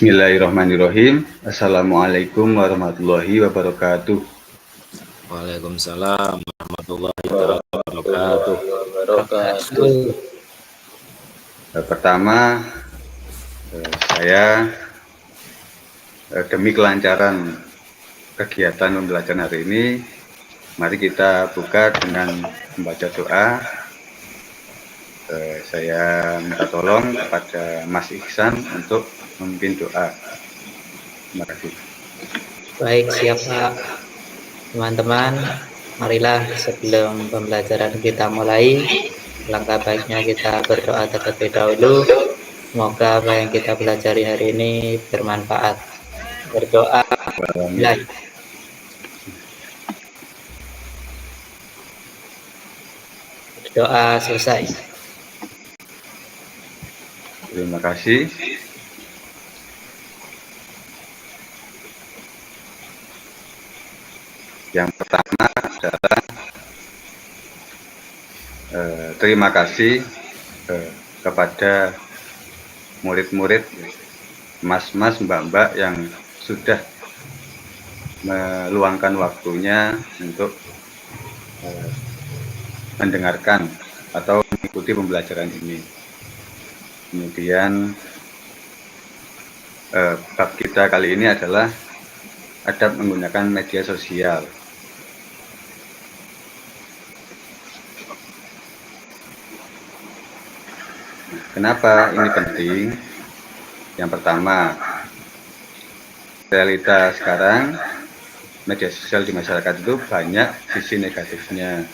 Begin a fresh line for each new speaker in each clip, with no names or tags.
Bismillahirrahmanirrahim. Assalamualaikum warahmatullahi wabarakatuh.
Waalaikumsalam warahmatullahi wabarakatuh.
Pertama, saya demi kelancaran kegiatan pembelajaran hari ini, mari kita buka dengan membaca doa. Saya minta tolong kepada Mas Ihsan untuk memimpin doa. Terima kasih.
Baik, siap Pak. Teman-teman, marilah sebelum pembelajaran kita mulai, langkah baiknya kita berdoa terlebih dahulu. Semoga apa yang kita pelajari hari ini bermanfaat. Berdoa. Mulai. Doa selesai.
Terima kasih. Yang pertama adalah terima kasih kepada murid-murid, mas-mas, mbak-mbak yang sudah meluangkan waktunya untuk mendengarkan atau mengikuti pembelajaran ini. Kemudian bab kita kali ini adalah adab menggunakan media sosial. Kenapa ini penting? Yang pertama, realita sekarang media sosial di masyarakat itu banyak sisi negatifnya,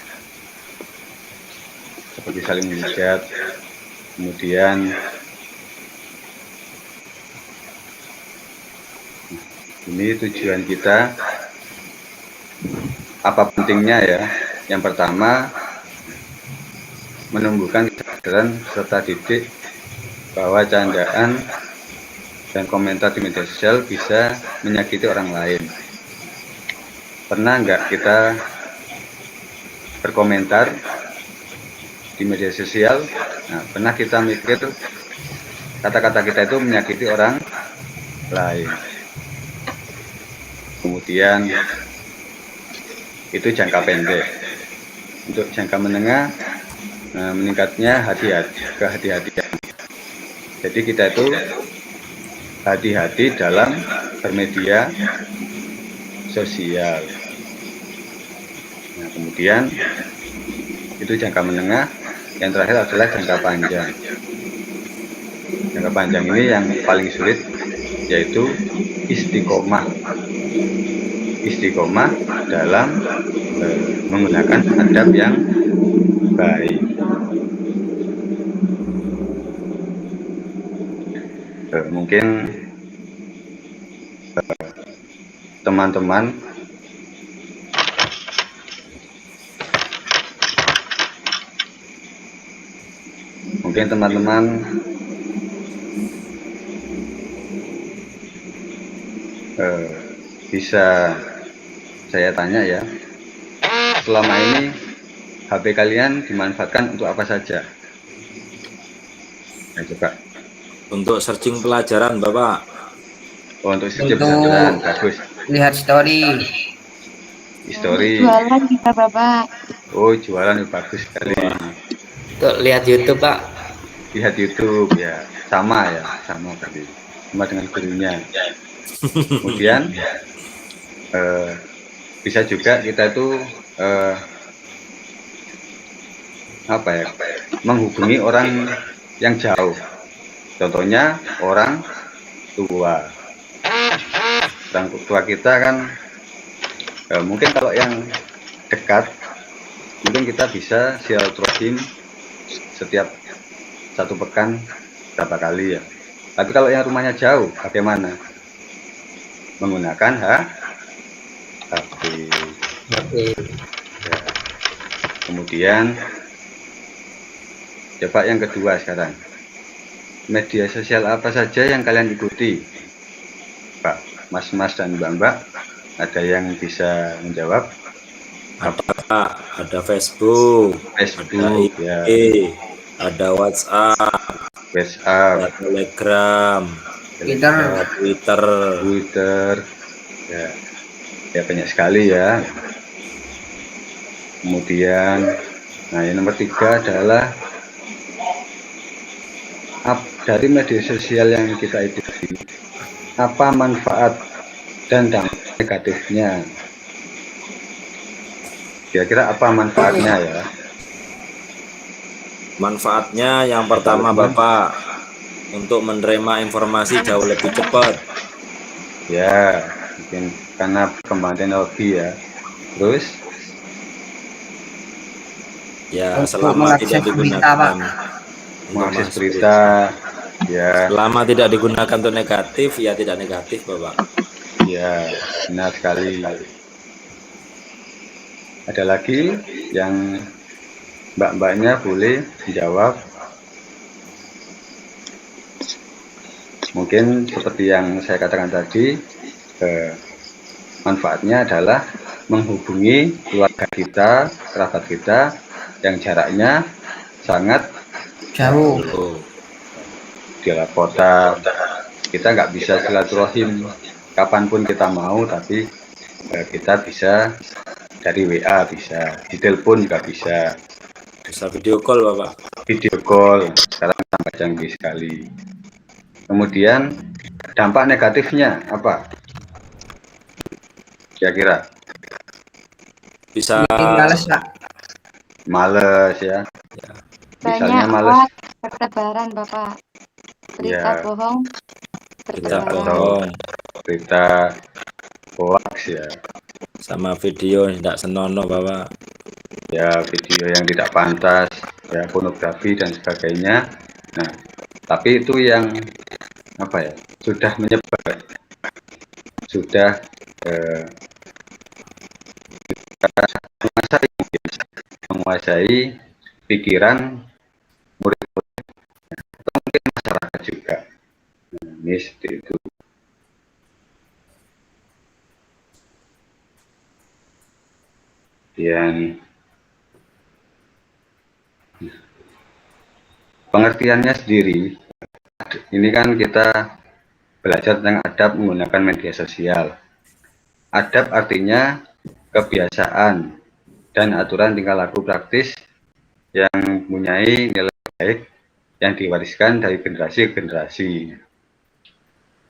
seperti saling menghujat. Kemudian ini tujuan kita, apa pentingnya ya? Yang pertama, menumbuhkan kesadaran serta didik bahwa candaan dan komentar di media sosial bisa menyakiti orang lain. Pernah nggak kita berkomentar di media sosial? Nah, pernah kita mikir kata-kata kita itu menyakiti orang lain. Kemudian itu jangka pendek. Untuk jangka menengah, meningkatnya kehati-hatian. Jadi kita itu hati-hati dalam bermedia sosial. Nah, kemudian itu jangka menengah. Yang terakhir adalah jangka panjang. Jangka panjang ini yang paling sulit, yaitu istiqomah. Istiqomah dalam menggunakan adab yang baik. Mungkin teman-teman bisa saya tanya ya, selama ini HP kalian dimanfaatkan untuk apa saja? Nah, coba.
Untuk searching pelajaran, Bapak.
Oh, untuk searching pelajaran, bagus.
Lihat story.
Jualan kita, Bapak.
Oh, jualan, bagus sekali.
Untuk lihat YouTube, Pak.
Lihat YouTube ya, sama tadi, sama dengan gurunya. Kemudian bisa juga kita itu menghubungi orang yang jauh. Contohnya orang tua. Orang tua kita kan mungkin kalau yang dekat mungkin kita bisa silaturahim setiap satu pekan berapa kali ya. Tapi kalau yang rumahnya jauh, bagaimana? Menggunakan HP. Ya. Kemudian coba yang kedua sekarang. Media sosial apa saja yang kalian ikuti? Pak, mas-mas dan mbak-mbak, ada yang bisa menjawab?
Ada Facebook, ada IG,
ya.
ada WhatsApp,
ada
Telegram, Twitter.
Twitter, ya banyak sekali ya. Kemudian, nah yang nomor 3 adalah dari media sosial yang kita ikuti, apa manfaat dan dampak negatifnya. Kira-kira apa manfaatnya ya?
Manfaatnya yang pertama Bapak, untuk menerima informasi jauh lebih cepat.
Ya, mungkin karena perkembangan teknologi ya. Terus?
Ya, selama tidak digunakan
mengakses berita, ya.
Selama tidak digunakan untuk negatif, ya tidak negatif, Bapak.
Ya, benar sekali. Ada lagi yang mbak-mbaknya boleh dijawab. Mungkin seperti yang saya katakan tadi, manfaatnya adalah menghubungi keluarga kita, kerabat kita yang jaraknya sangat
jauh
di luar kota. Kita nggak bisa silaturahim kapanpun kita mau, tapi kita bisa dari WA, bisa di telepon juga bisa
video call Bapak.
Video call sekarang sangat canggih sekali. Kemudian dampak negatifnya apa kira-kira?
Bisa
males ya.
Misalnya males bertebaran Bapak, berita bohong bertebaran,
berita hoax ya,
sama video yang tidak senonoh Bapak,
ya video yang tidak pantas ya, pornografi dan sebagainya. Nah, tapi itu yang apa ya, sudah menyebar, sudah menguasai pikiran murid-murid atau mungkin masyarakat juga. Nah, ini seperti itu. Dan pengertiannya sendiri, ini kan kita belajar tentang adab menggunakan media sosial. Adab artinya kebiasaan dan aturan tingkah laku praktis yang mempunyai nilai baik yang diwariskan dari generasi ke generasi.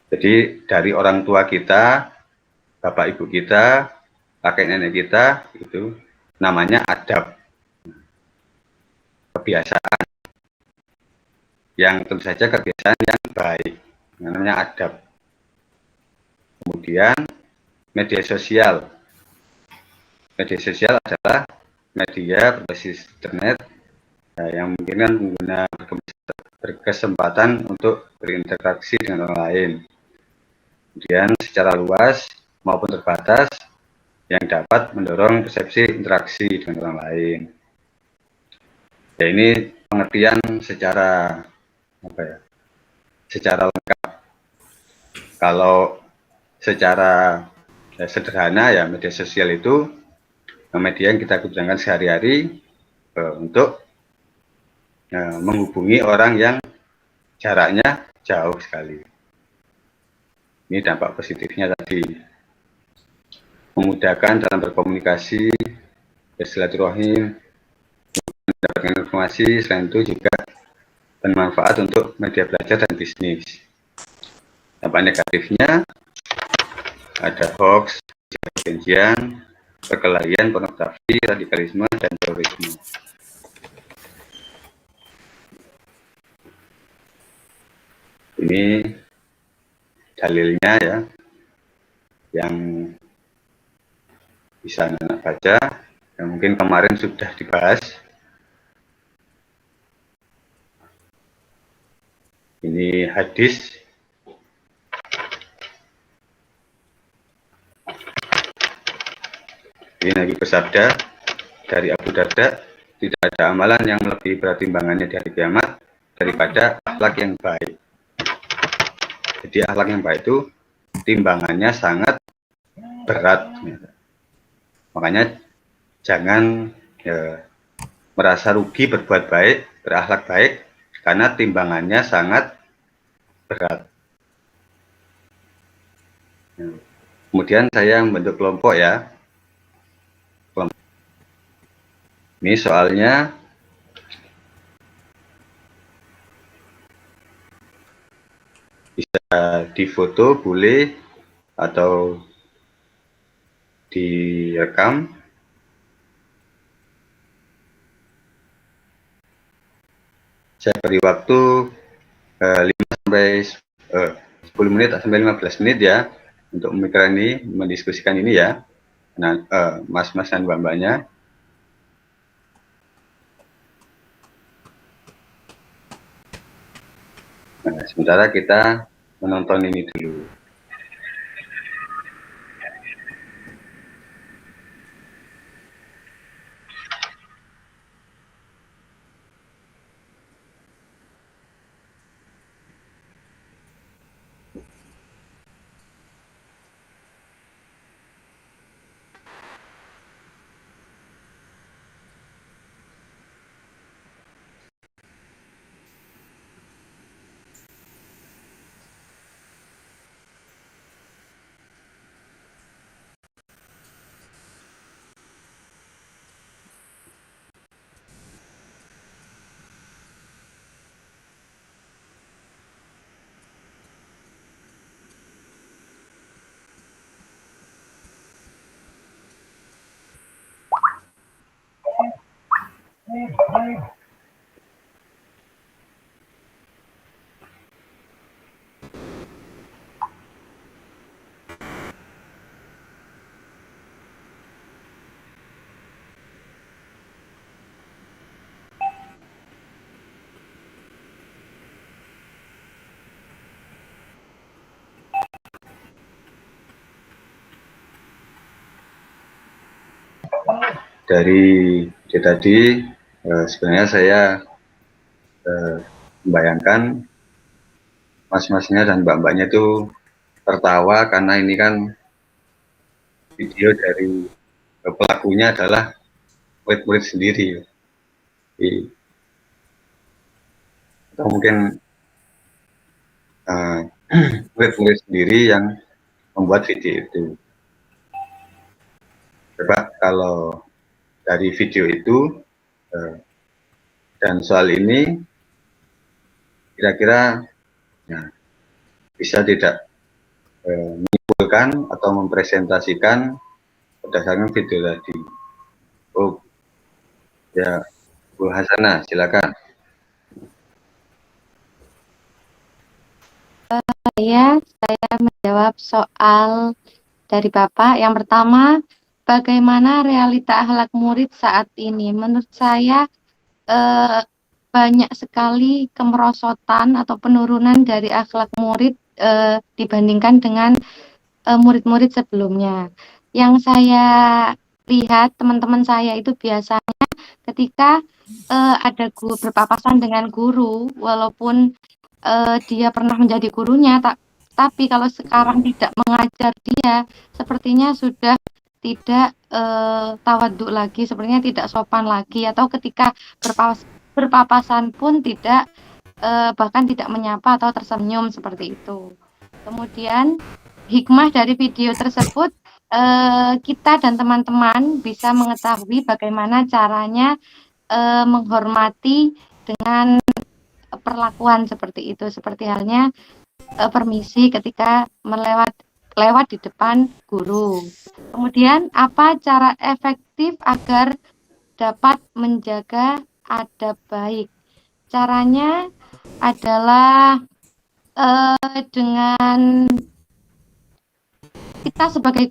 Jadi dari orang tua kita, bapak ibu kita, kakek nenek kita, itu namanya adab. Kebiasaan yang tentu saja kebiasaan yang baik, namanya adab. Kemudian media sosial. Media sosial adalah media berbasis internet yang mungkin berkesempatan untuk berinteraksi dengan orang lain. Kemudian secara luas maupun terbatas yang dapat mendorong persepsi interaksi dengan orang lain. Ya, ini pengertian secara secara lengkap. Kalau secara sederhana ya, media sosial itu media yang kita gunakan sehari-hari untuk menghubungi orang yang jaraknya jauh sekali. Ini dampak positifnya tadi, memudahkan dalam berkomunikasi, bersilaturahim, mendapatkan informasi. Selain itu juga bermanfaat untuk media belajar dan bisnis. Dampak negatifnya ada hoax, kebencian, perkelahian, pornografi, radikalisme, dan terorisme. Ini dalilnya ya, yang bisa anak baca, yang mungkin kemarin sudah dibahas. Ini hadis ini Nabi bersabda dari Abu Darda, tidak ada amalan yang lebih berat timbangannya di hari kiamat daripada akhlak yang baik. Jadi akhlak yang baik itu timbangannya sangat berat. Makanya jangan merasa rugi berbuat baik, berakhlak baik, karena timbangannya sangat berat. Nah, kemudian saya membentuk kelompok ya. Ini soalnya bisa difoto boleh atau direkam. Saya beri waktu 5 sampai 10 menit sampai 15 menit ya untuk memikirkan ini, mendiskusikan ini ya. Nah, mas-mas dan mbak-mbaknya. Nah, sementara kita menonton ini dulu. Dari video tadi sebenarnya saya membayangkan mas-masnya dan mbak-mbaknya itu tertawa karena ini kan video dari pelakunya adalah murid-murid sendiri. Jadi, atau mungkin murid-murid sendiri yang membuat video itu. Coba kalau dari video itu dan soal ini kira-kira ya, bisa tidak menyimpulkan atau mempresentasikan berdasarkan video tadi. Oh ya, Bu Hasanah silakan.
Saya menjawab soal dari Bapak. Yang pertama, bagaimana realita akhlak murid saat ini? Menurut saya banyak sekali kemerosotan atau penurunan dari akhlak murid dibandingkan dengan murid-murid sebelumnya. Yang saya lihat teman-teman saya itu biasanya ketika ada berpapasan dengan guru, walaupun dia pernah menjadi gurunya, tapi kalau sekarang tidak mengajar dia, sepertinya sudah tidak tawadhu lagi, sepertinya tidak sopan lagi, atau ketika berpapasan pun tidak bahkan tidak menyapa atau tersenyum seperti itu. Kemudian hikmah dari video tersebut, kita dan teman-teman bisa mengetahui bagaimana caranya menghormati dengan perlakuan seperti itu, seperti halnya permisi ketika lewat di depan guru. Kemudian apa cara efektif agar dapat menjaga adab baik? Caranya adalah dengan kita sebagai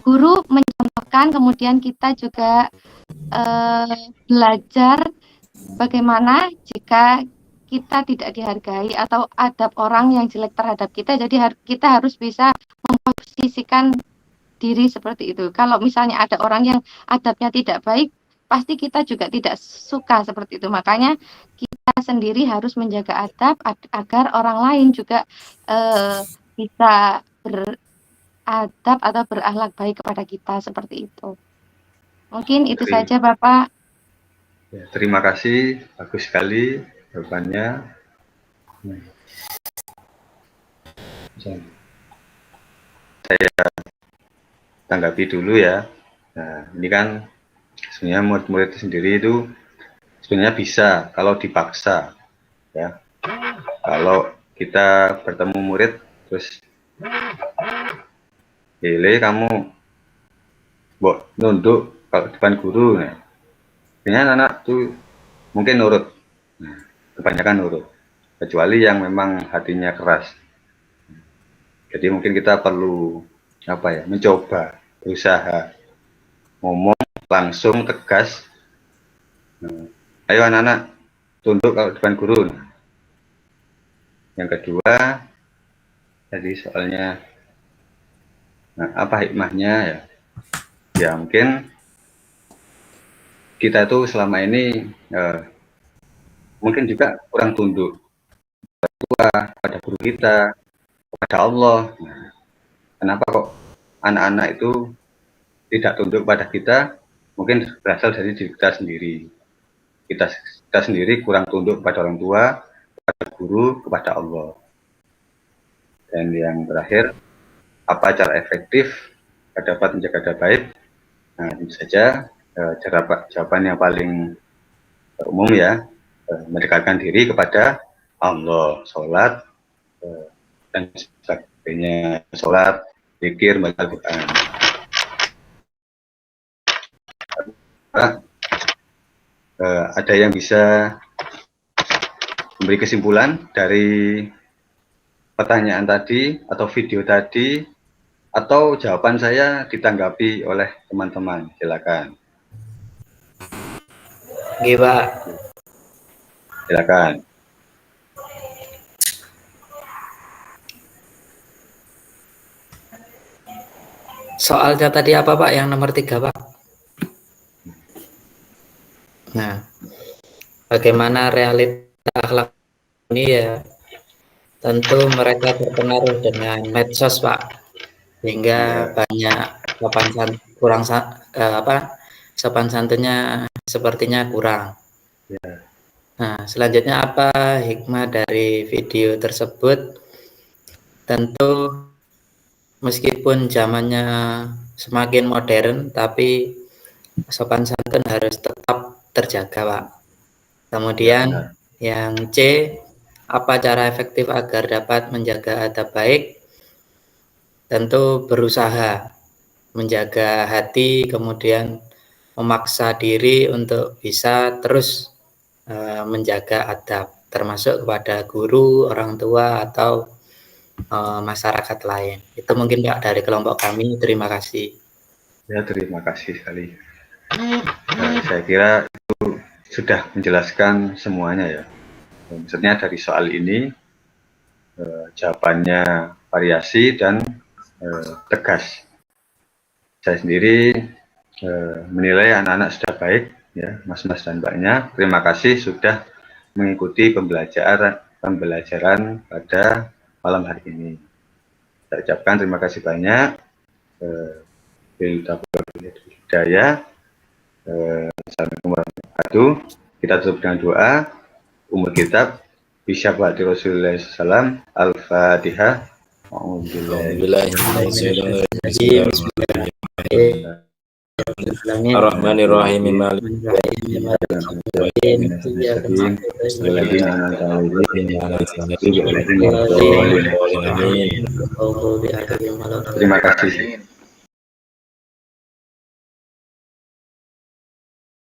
guru mencontohkan, kemudian kita juga belajar bagaimana jika kita tidak dihargai atau adab orang yang jelek terhadap kita, jadi kita harus bisa memposisikan diri seperti itu. Kalau misalnya ada orang yang adabnya tidak baik, pasti kita juga tidak suka seperti itu. Makanya kita sendiri harus menjaga adab agar orang lain juga bisa beradab atau berakhlak baik kepada kita seperti itu. Mungkin itu saja Bapak.
Ya, terima kasih, bagus sekali jawabannya. saya tanggapi dulu ya. Nah, ini kan sebenarnya murid-murid sendiri itu sebenarnya bisa kalau dipaksa ya. Kalau kita bertemu murid terus, "Hele, kamu nunduk kalau depan guru." Nah, sebenarnya anak tuh mungkin nurut. Nah, kebanyakan nurut. Kecuali yang memang hatinya keras. Jadi mungkin kita perlu mencoba, berusaha ngomong langsung tegas. Nah, ayo anak-anak tunduk kalau depan guru. Nah, yang kedua, tadi soalnya, apa hikmahnya ya? Ya mungkin kita itu selama ini mungkin juga kurang tunduk pada guru kita, kepada Allah. Nah, kenapa kok anak-anak itu tidak tunduk pada kita? Mungkin berasal dari diri kita sendiri. Kita sendiri kurang tunduk pada orang tua, kepada guru, kepada Allah. Dan yang terakhir, apa cara efektif dapat menjaga adab baik? Nah, tentu saja jawaban yang paling umum ya, mendekatkan diri kepada Allah, sholat, dan sebagainya, sholat, zikir, baca Al-Quran. Ada yang bisa memberi kesimpulan dari pertanyaan tadi atau video tadi, atau jawaban saya ditanggapi oleh teman-teman? Silakan.
Oke, Pak.
Silakan.
Soalnya tadi apa, Pak? Yang nomor 3, Pak? Nah, bagaimana realita akhlak ini ya? Tentu mereka terpengaruh dengan medsos, Pak, sehingga banyak sopan santunnya sepertinya kurang. Nah, selanjutnya apa hikmah dari video tersebut? Tentu meskipun zamannya semakin modern, tapi sopan santun harus tetap terjaga, Pak. Kemudian yang C, apa cara efektif agar dapat menjaga adab baik? Tentu berusaha menjaga hati, kemudian memaksa diri untuk bisa terus menjaga adab, termasuk kepada guru, orang tua, atau masyarakat lain. Itu mungkin Pak dari kelompok kami. Terima kasih.
Ya, terima kasih sekali. Saya kira itu sudah menjelaskan semuanya ya. Maksudnya dari soal ini jawabannya variasi dan tegas. Saya sendiri menilai anak-anak sudah baik ya, mas-mas dan mbaknya. Terima kasih sudah mengikuti pembelajaran pada malam hari ini. Saya ucapkan terima kasih banyak. Hidayah. Assalamualaikum warahmatullahi wabarakatuh. Kita tutup dengan doa. Umur kitab bisyafaati Rasulullah SAW. Al-Fatihah.
Ar-Rahmanir-Rahim.
Terima kasih.